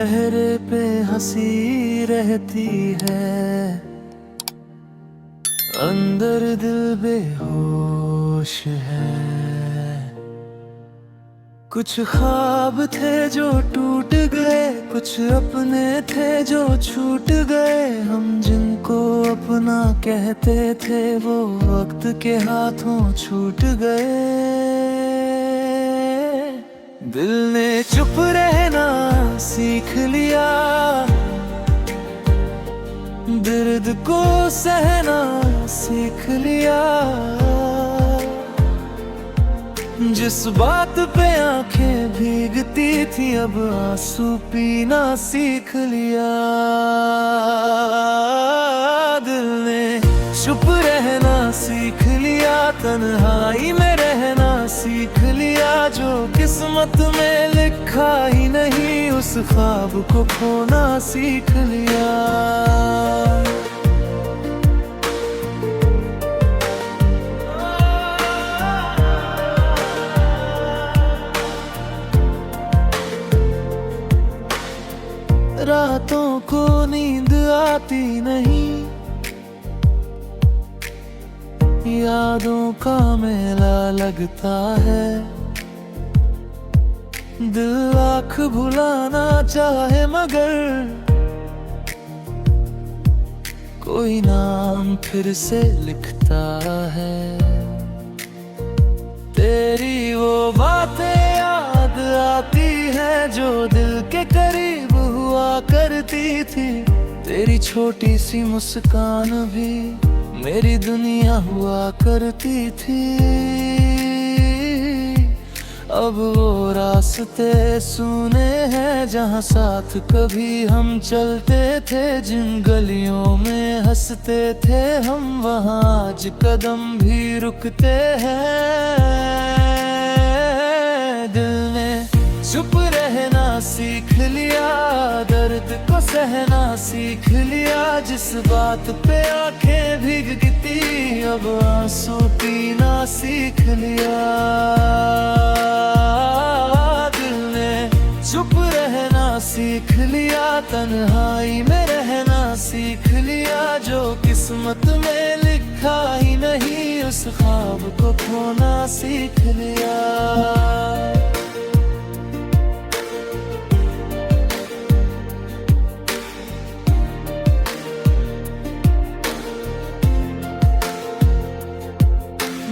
चेहरे पे हंसी रहती है, अंदर दिल बेहोश है। कुछ ख्वाब थे जो टूट गए, कुछ अपने थे जो छूट गए। हम जिनको अपना कहते थे वो वक्त के हाथों छूट गए। दिल ने चुप रहना सीख लिया, दर्द को सहना सीख लिया। जिस बात पे आंखें भीगती थी अब आंसू पीना सीख लिया। दिल ने चुप रहना सीख लिया, तन्हाई में रहना सीख लिया। जो किस्मत में लिखा ही नहीं उस ख्वाब को खोना सीख लिया। रातों को नींद आती नहीं, यादों का मेला लगता है। दिल आँख भुलाना चाहे मगर कोई नाम फिर से लिखता है। तेरी वो बातें याद आती है जो दिल के करीब हुआ करती थी। तेरी छोटी सी मुस्कान भी मेरी दुनिया हुआ करती थी। अब वो रास्ते सुने हैं जहाँ साथ कभी हम चलते थे। जिन गलियों में हंसते थे हम वहाँ आज कदम भी रुकते हैं। दिल ने चुप रहना सीख लिया, दर्द को सहना सीख लिया। जिस बात पे आंखें भीगती अब आंसू पीना सीख लिया। दिल ने चुप रहना सीख लिया, तन्हाई में रहना सीख लिया। जो किस्मत में लिखा ही नहीं उस ख्वाब को खोना सीख लिया।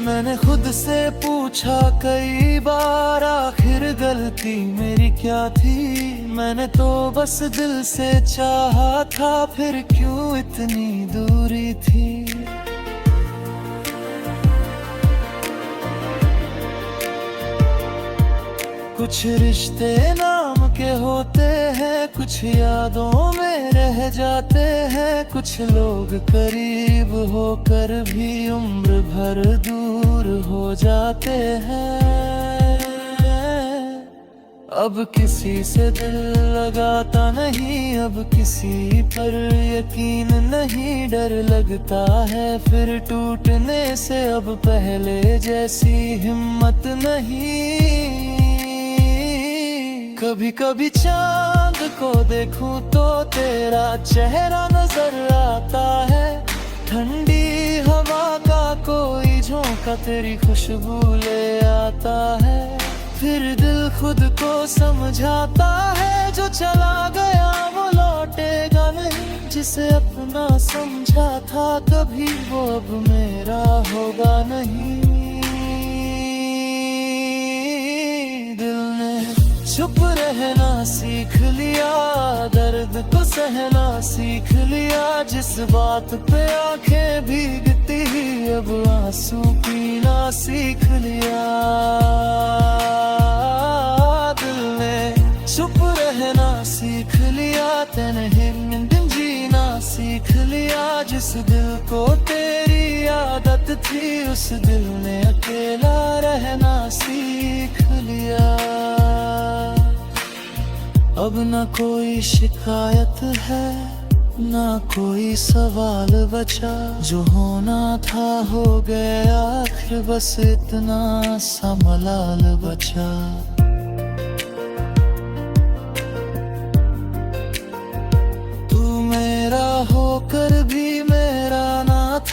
मैंने खुद से पूछा कई बार आखिर गलती मेरी क्या थी। मैंने तो बस दिल से चाहा था, फिर क्यों इतनी दूरी थी। कुछ रिश्ते नाम के होते हैं, कुछ यादों में रह जाते हैं। कुछ लोग करीब होकर भी उम्र भर दूर हो जाते हैं। अब किसी से दिल लगाता नहीं, अब किसी पर यकीन नहीं। डर लगता है फिर टूटने से, अब पहले जैसी हिम्मत नहीं। कभी कभी चांद को देखूं तो तेरा चेहरा नजर आता है। ठंडी हवा का कोई झोंका तेरी खुशबू ले आता है। फिर दिल खुद को समझाता है जो चला गया वो लौटेगा नहीं। जिसे अपना समझा था कभी वो अब मेरा होगा नहीं। दिल ने चुप रहना सीख लिया, दर्द को सहना सीख लिया। जिस बात पे आंखें भीगती अब आंसू पीना सीख लिया। दिल ने चुप रहना सीख लिया, तन्हे दिन जीना सीख लिया। जिस दिल को तेरी आदत थी उस दिल ने अकेला रहना सीख लिया। अब न कोई शिकायत है ना कोई सवाल बचा। जो होना था हो गया आखिर बस इतना सा मलाल बचा।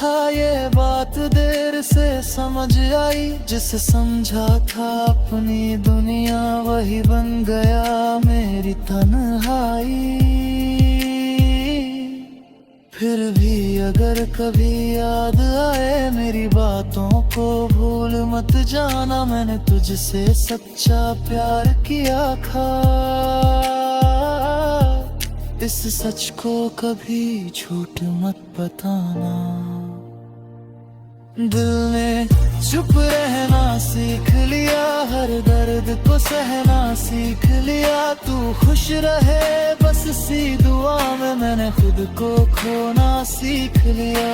था ये बात देर से समझ आई, जिसे समझा था अपनी दुनिया वही बन गया मेरी तन्हाई। फिर भी अगर कभी याद आए मेरी बातों को भूल मत जाना, मैंने तुझसे सच्चा प्यार किया था। इस सच को कभी झूठ मत बताना। दिल ने चुप रहना सीख लिया, हर दर्द को सहना सीख लिया। तू खुश रहे बस सी दुआ में, मैंने खुद को खोना सीख लिया।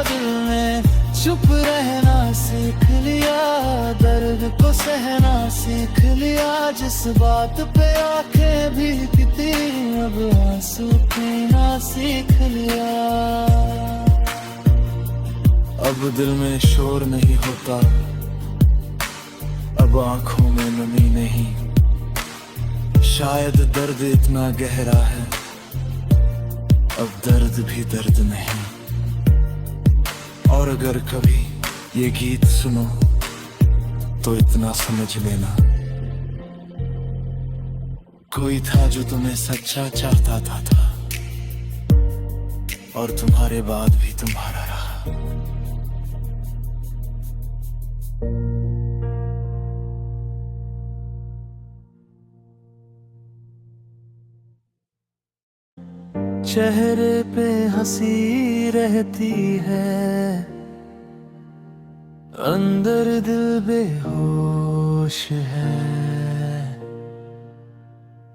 दिल ने चुप रहना सीख लिया, दर्द को सहना सीख लिया। जिस बात पे आंखें भीगती अब आंसू पीना सीख लिया। अब दिल में शोर नहीं होता, अब आंखों में नमी नहीं। शायद दर्द इतना गहरा है, अब दर्द भी दर्द नहीं। और अगर कभी ये गीत सुनो तो इतना समझ लेना, कोई था जो तुम्हें सच्चा चाहता था और तुम्हारे बाद भी तुम्हारा रहा। चेहरे पे हंसी रहती है, अंदर दिल बेहोश है।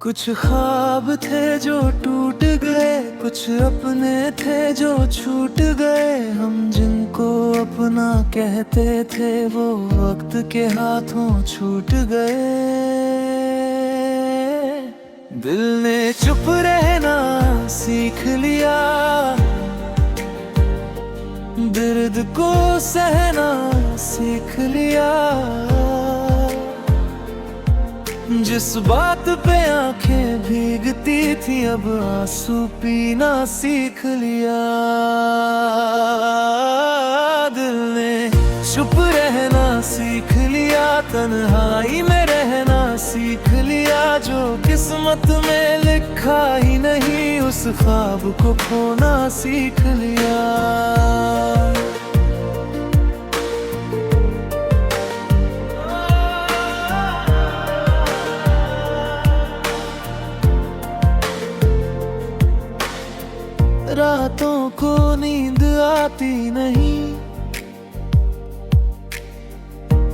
कुछ ख्वाब थे जो टूट गए, कुछ अपने थे जो छूट गए। हम जिनको अपना कहते थे वो वक्त के हाथों छूट गए। दिल ने चुप रहना सीख लिया, दर्द को सहना सीख लिया। जिस बात पे आंखें भीगती थी अब आंसू पीना सीख लिया। दिल ने चुप रहना सीख लिया, तन्हाई में रहना सीख लिया। जो किस्मत में लिखा ही नहीं उस ख्वाब को खोना सीख लिया। रातों को नींद आती नहीं,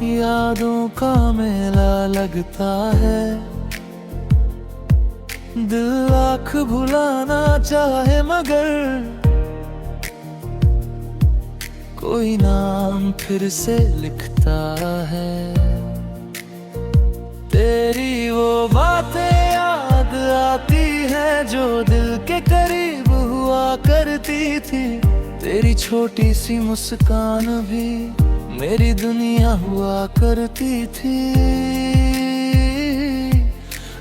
यादों का मेला लगता है। दिल लाख भुलाना चाहे मगर कोई नाम फिर से लिखता है। तेरी वो बातें याद आती हैं जो दिल के करीब हुआ करती थी। तेरी छोटी सी मुस्कान भी मेरी दुनिया हुआ करती थी।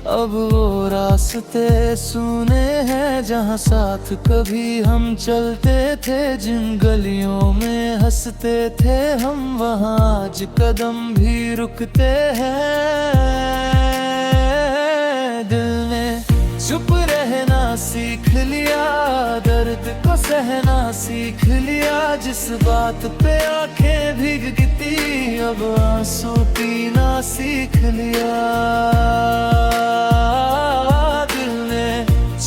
अब वो रास्ते सुने हैं जहाँ साथ कभी हम चलते थे। जिन गलियों में हंसते थे हम वहाँ आज कदम भी रुकते हैं। दिल ने चुप रहना सीख लिया, दर्द को सहना सीख लिया। जिस बात पे आंखें भीगती अब आंसू पीना सीख लिया। दिल ने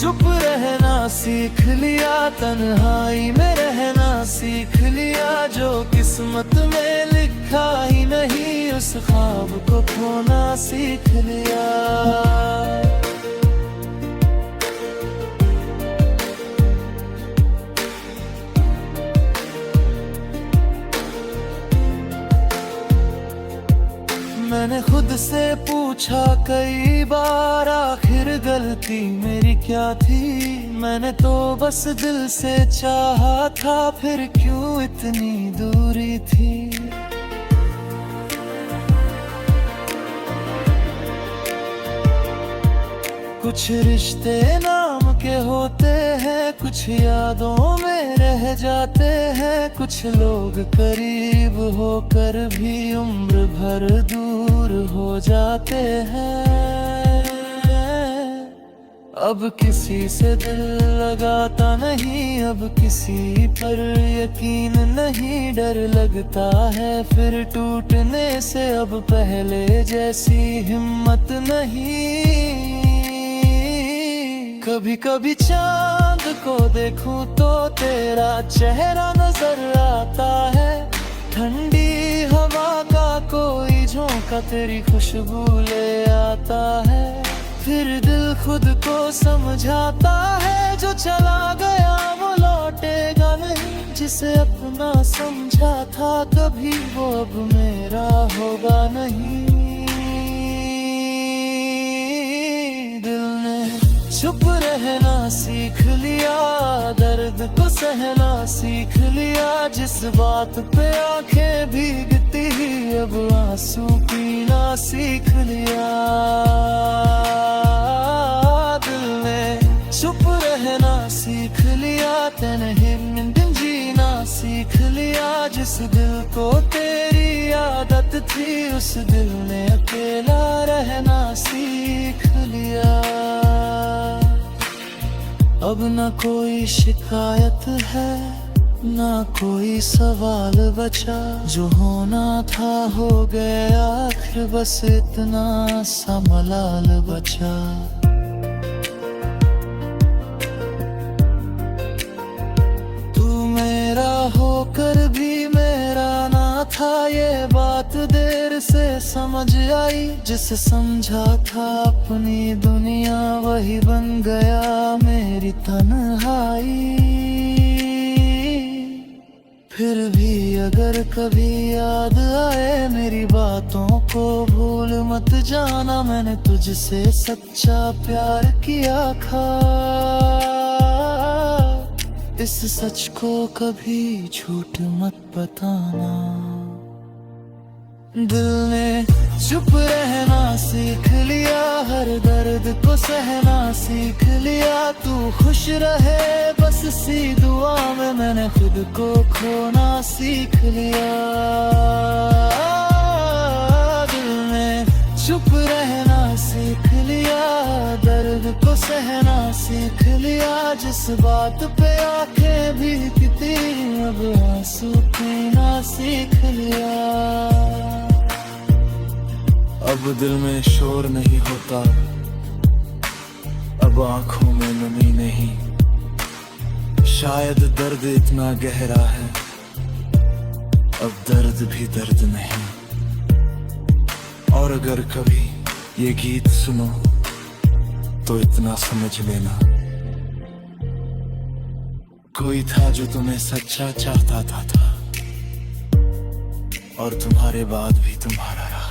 चुप रहना सीख लिया, तन्हाई में रहना सीख लिया। जो किस्मत में लिखा ही नहीं उस ख्वाब को खोना सीख लिया। मैंने खुद से पूछा कई बार आखिर गलती मेरी क्या थी। मैंने तो बस दिल से चाहा था, फिर क्यों इतनी दूरी थी। कुछ रिश्ते नाम के होते हैं, कुछ यादों में रह जाते हैं। कुछ लोग करीब होकर भी उम्र भर दूर हो जाते हैं। अब किसी से दिल लगाता नहीं, अब किसी पर यकीन नहीं। डर लगता है फिर टूटने से, अब पहले जैसी हिम्मत नहीं। कभी कभी चांद को देखूं तो तेरा चेहरा नजर आता है। ठंडी हवा का कोई झोंका तेरी खुशबू ले आता है। फिर दिल खुद को समझाता है, जो चला गया वो लौटेगा नहीं। जिसे अपना समझा था कभी, वो अब मेरा होगा नहीं। दिल ने चुप रहना सीख लिया, दर्द को सहना सीख लिया। जिस बात पे आंखें भीगती, अब आंसू पीना सीख लिया। दिल ने चुप रहना सीख लिया, तन्हे दिन जीना सीख लिया। जिस दिल को तेरी आदत थी, उस दिल ने अकेला रहना सीख लिया। अब ना कोई शिकायत है, ना कोई सवाल बचा। जो होना था हो गया, आखिर बस इतना सा मलाल बचा। तू मेरा होकर भी मेरा ना था, ये बात देर से समझ आई। जिसे समझा था अपनी दुनिया, वही बन गया मेरी तन्हाई। फिर भी अगर कभी याद आए मेरी बातों को, भूल मत जाना मैंने तुझसे सच्चा प्यार किया था। इस सच को कभी झूठ मत बताना। दिल ने चुप रहना सीख लिया, हर दर्द को सहना सीख लिया। तू खुश रहे बस इसी दुआ में, मैंने खुद को खोना सीख लिया। दिल ने चुप रहना सीख लिया, दर्द को सहना सीख लिया। जिस बात पे आंखें भीगती, अब आंसू पीना सीख लिया। अब दिल में शोर नहीं होता, अब आंखों में नमी नहीं। शायद दर्द इतना गहरा है, अब दर्द भी दर्द नहीं। और अगर कभी ये गीत सुनो तो इतना समझ लेना, कोई था जो तुम्हें सच्चा चाहता था और तुम्हारे बाद भी तुम्हारा रहा।